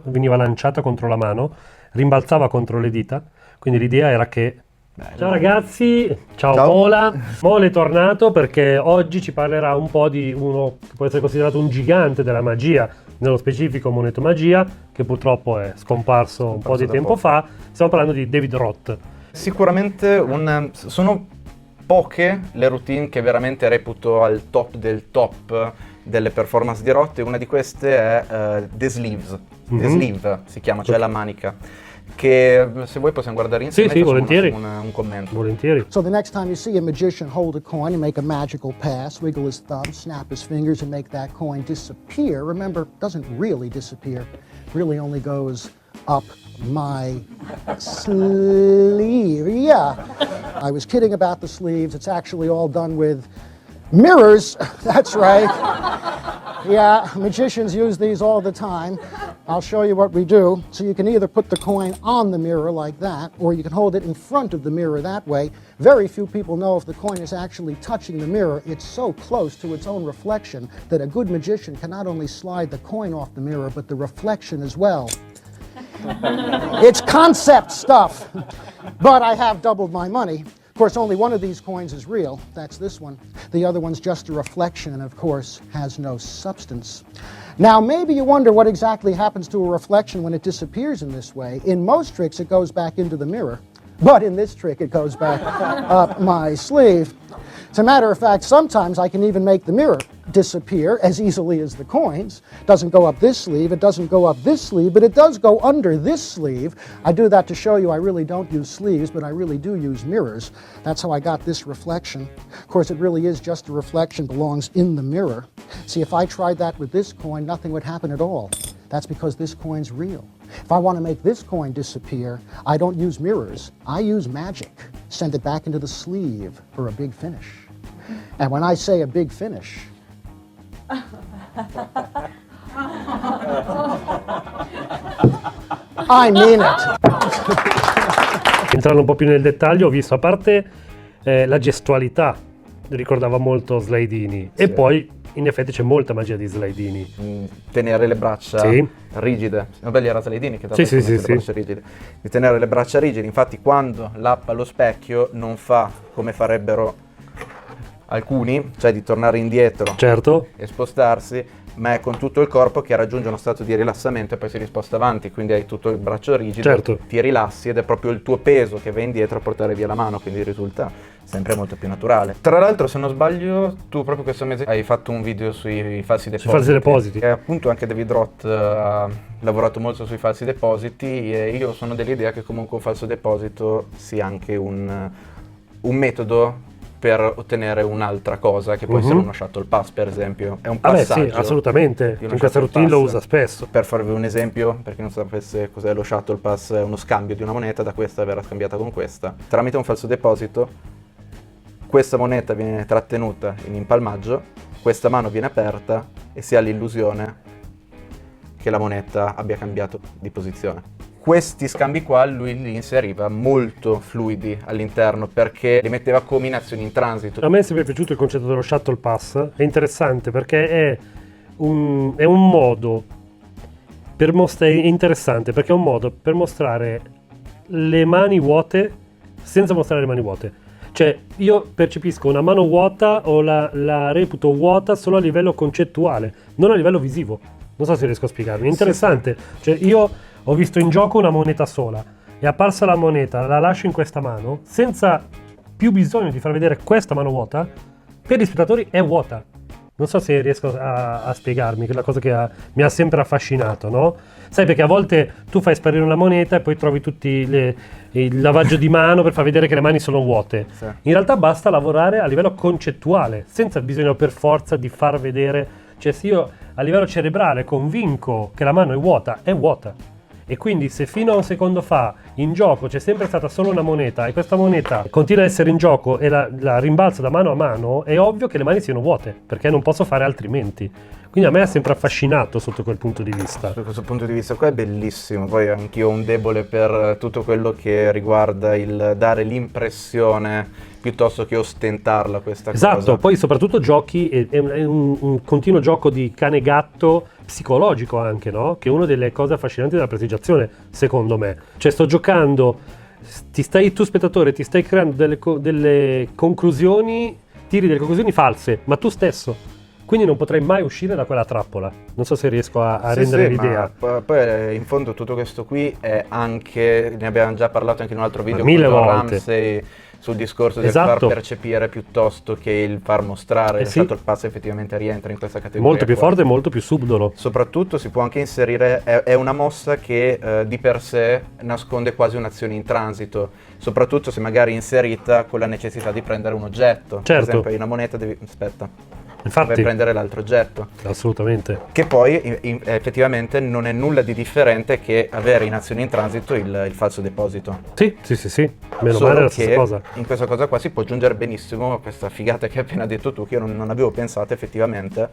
veniva lanciata contro la mano, rimbalzava contro le dita, quindi l'idea era che... Ciao ragazzi, ciao. Mola. Mola è tornato perché oggi ci parlerà un po' di uno che può essere considerato un gigante della magia, nello specifico Moneto Magia, che purtroppo è scomparso un po' di tempo fa. Stiamo parlando di David Roth. Sicuramente sono poche le routine che veramente reputo al top del top delle performance di Roth, e una di queste è The Sleeves. The Sleeve si chiama, cioè la manica, che se vuoi possiamo guardare insieme. Sì, volentieri. Un commento. Volentieri. So the next time you see a magician hold a coin and make a magical pass, wiggle his thumb, snap his fingers and make that coin disappear. Remember, it doesn't really disappear. It really only goes up my sleeve. Yeah. I was kidding about the sleeves. It's actually all done with mirrors. That's right. Yeah, magicians use these all the time. I'll show you what we do. So you can either put the coin on the mirror like that, or you can hold it in front of the mirror that way. Very few people know if the coin is actually touching the mirror. It's so close to its own reflection that a good magician can not only slide the coin off the mirror, but the reflection as well. It's concept stuff, but I have doubled my money. Of course, only one of these coins is real. That's this one. The other one's just a reflection and, of course, has no substance. Now, maybe you wonder what exactly happens to a reflection when it disappears in this way. In most tricks, it goes back into the mirror. But in this trick, it goes back up my sleeve. As a matter of fact, sometimes I can even make the mirror disappear as easily as the coins. It doesn't go up this sleeve, it doesn't go up this sleeve, but it does go under this sleeve. I do that to show you I really don't use sleeves, but I really do use mirrors. That's how I got this reflection. Of course, it really is just a reflection, belongs in the mirror. See, if I tried that with this coin, nothing would happen at all. That's because this coin's real. If I want to make this coin disappear, I don't use mirrors. I use magic. Send it back into the sleeve for a big finish. And when I say a big finish, I mean it. Entrando un po' più nel dettaglio, ho visto, a parte la gestualità, ricordava molto Slidini, Sì. E poi in effetti c'è molta magia di Slidini. Tenere le braccia rigide. Vabbè, era Slidini che dava le braccia rigide. Di tenere le braccia rigide. Infatti, quando lappa allo specchio, non fa come farebbero alcuni, cioè di tornare indietro e spostarsi, ma è con tutto il corpo che raggiunge uno stato di rilassamento e poi si risposta avanti, quindi hai tutto il braccio rigido, ti rilassi ed è proprio il tuo peso che va indietro a portare via la mano, quindi risulta sempre molto più naturale. Tra l'altro, se non sbaglio, tu proprio questo mese hai fatto un video sui falsi depositi. Sui falsi depositi. E appunto anche David Roth ha lavorato molto sui falsi depositi, e io sono dell'idea che comunque un falso deposito sia anche un metodo per ottenere un'altra cosa, che può essere uno shuttle pass, per esempio. È un passaggio. Sì, assolutamente. In questa routine lo usa spesso. Per farvi un esempio, per chi non sapesse cos'è lo shuttle pass, è uno scambio di una moneta, da questa verrà scambiata con questa. Tramite un falso deposito, questa moneta viene trattenuta in impalmaggio, questa mano viene aperta e si ha l'illusione che la moneta abbia cambiato di posizione. Questi scambi qua lui li inseriva molto fluidi all'interno, perché li metteva come in azioni in transito. A me è sempre piaciuto il concetto dello shuttle pass, è interessante perché è un modo per mostrare, è interessante perché è un modo per mostrare le mani vuote senza mostrare le mani vuote. Cioè, io percepisco una mano vuota o la reputo vuota solo a livello concettuale, non a livello visivo. Non so se riesco a spiegarmi, è interessante. Cioè, io ho visto in gioco una moneta sola, è apparsa la moneta, la lascio in questa mano, senza più bisogno di far vedere questa mano vuota, per gli spettatori è vuota. Non so se riesco a spiegarmi, che è la cosa che mi ha sempre affascinato, no? Sai, perché a volte tu fai sparire una moneta e poi trovi tutti il lavaggio di mano per far vedere che le mani sono vuote. Sì. In realtà basta lavorare a livello concettuale, senza bisogno per forza di far vedere. Cioè, se io a livello cerebrale convinco che la mano è vuota, è vuota. E quindi se fino a un secondo fa in gioco c'è sempre stata solo una moneta e questa moneta continua a essere in gioco e la rimbalzo da mano a mano, è ovvio che le mani siano vuote, perché non posso fare altrimenti. Quindi a me ha sempre affascinato sotto quel punto di vista. Da questo punto di vista qua è bellissimo, poi anch'io ho un debole per tutto quello che riguarda il dare l'impressione piuttosto che ostentarla questa cosa. Esatto, poi soprattutto giochi, è un continuo gioco di cane gatto psicologico anche, no? Che è una delle cose affascinanti della prestigiazione, secondo me. Cioè sto giocando, tu spettatore ti stai creando delle conclusioni, tiri delle conclusioni false, ma tu stesso. Quindi non potrei mai uscire da quella trappola. Non so se riesco a rendere l'idea. Ma poi in fondo tutto questo qui è anche, ne abbiamo già parlato anche in un altro video, mille con volte. Ramsey, sul discorso del Esatto. far percepire piuttosto che il far mostrare. Sì. Il pass effettivamente rientra in questa categoria. Molto più qua. forte e molto più subdolo. Soprattutto si può anche inserire, è una mossa che di per sé nasconde quasi un'azione in transito, soprattutto se magari inserita con la necessità di prendere un oggetto. Certo. Per esempio, in una moneta devi Infatti, prendere l'altro oggetto. assolutamente. Che poi effettivamente non è nulla di differente che avere in azione in transito il falso deposito. Sì. Meno Solo male è la che stessa cosa. in questa cosa qua si può aggiungere benissimo a questa figata che hai appena detto tu, che io non avevo pensato effettivamente,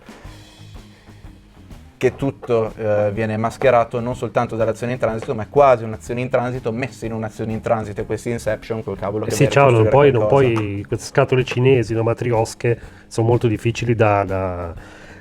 che tutto viene mascherato non soltanto dall'azione in transito, ma è quasi un'azione in transito messa in un'azione in transito, e questi Inception col cavolo che Sì, deve ciao, non ricostruire puoi, qualcosa. queste scatole cinesi, no, matriosche, sono molto difficili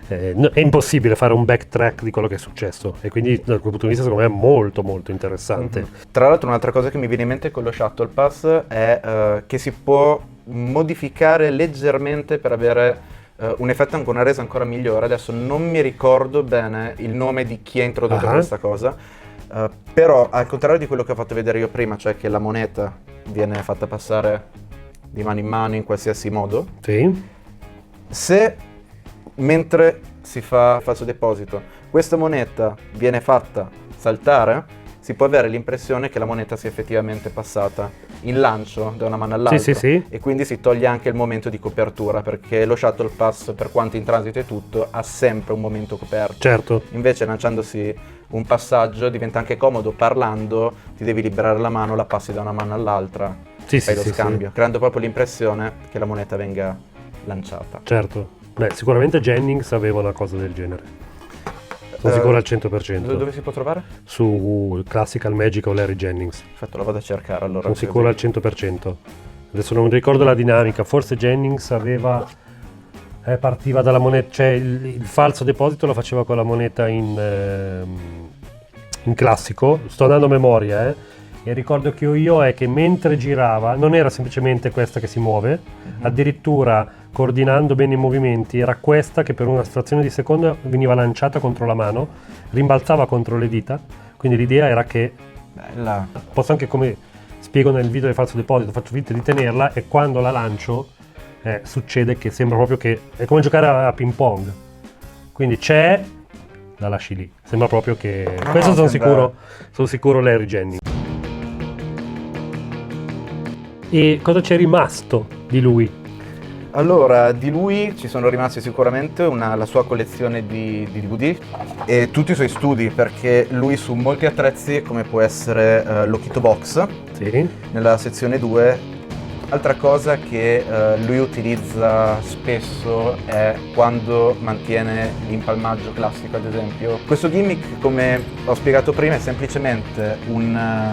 è impossibile fare un backtrack di quello che è successo, e quindi da quel punto di vista secondo me è molto molto interessante. Tra l'altro un'altra cosa che mi viene in mente con lo Shuttle Pass è che si può modificare leggermente per avere un effetto, una resa ancora migliore. Adesso non mi ricordo bene il nome di chi ha introdotto questa cosa, però al contrario di quello che ho fatto vedere io prima, cioè che la moneta viene fatta passare di mano in mano in qualsiasi modo, Sì, se mentre si fa falso deposito questa moneta viene fatta saltare, si può avere l'impressione che la moneta sia effettivamente passata in lancio da una mano all'altra, Sì. e quindi si toglie anche il momento di copertura, perché lo Shuttle Pass, per quanto in transito e tutto, ha sempre un momento coperto. certo. Invece lanciandosi un passaggio diventa anche comodo, parlando ti devi liberare la mano, la passi da una mano all'altra, Sì, fai lo sì, scambio, creando proprio l'impressione che la moneta venga lanciata. Certo. Beh, sicuramente Jennings aveva una cosa del genere. Sono sicuro al 100%. Dove si può trovare? Su Classical Magic o Larry Jennings. Perfetto, lo vado a cercare allora. Sono sicuro al 100%. Adesso non ricordo la dinamica, forse Jennings partiva dalla moneta, cioè il falso deposito lo faceva con la moneta in classico. Sto andando a memoria, e ricordo che io è che mentre girava non era semplicemente questa che si muove, addirittura coordinando bene i movimenti era questa che per una frazione di secondo veniva lanciata contro la mano, rimbalzava contro le dita, quindi l'idea era che Bella. posso anche, come spiego nel video del falso deposito, faccio finta di tenerla e quando la lancio succede che sembra proprio che è come giocare a ping pong, quindi c'è, la lasci lì, sembra proprio che questo sono sicuro Larry Jennings. E cosa c'è rimasto di lui? Allora, di lui ci sono rimasti sicuramente la sua collezione di DVD e tutti i suoi studi, perché lui su molti attrezzi, come può essere l'Okito Box, Sì. nella sezione 2, altra cosa che lui utilizza spesso è quando mantiene l'impalmaggio classico, ad esempio. Questo gimmick, come ho spiegato prima, è semplicemente un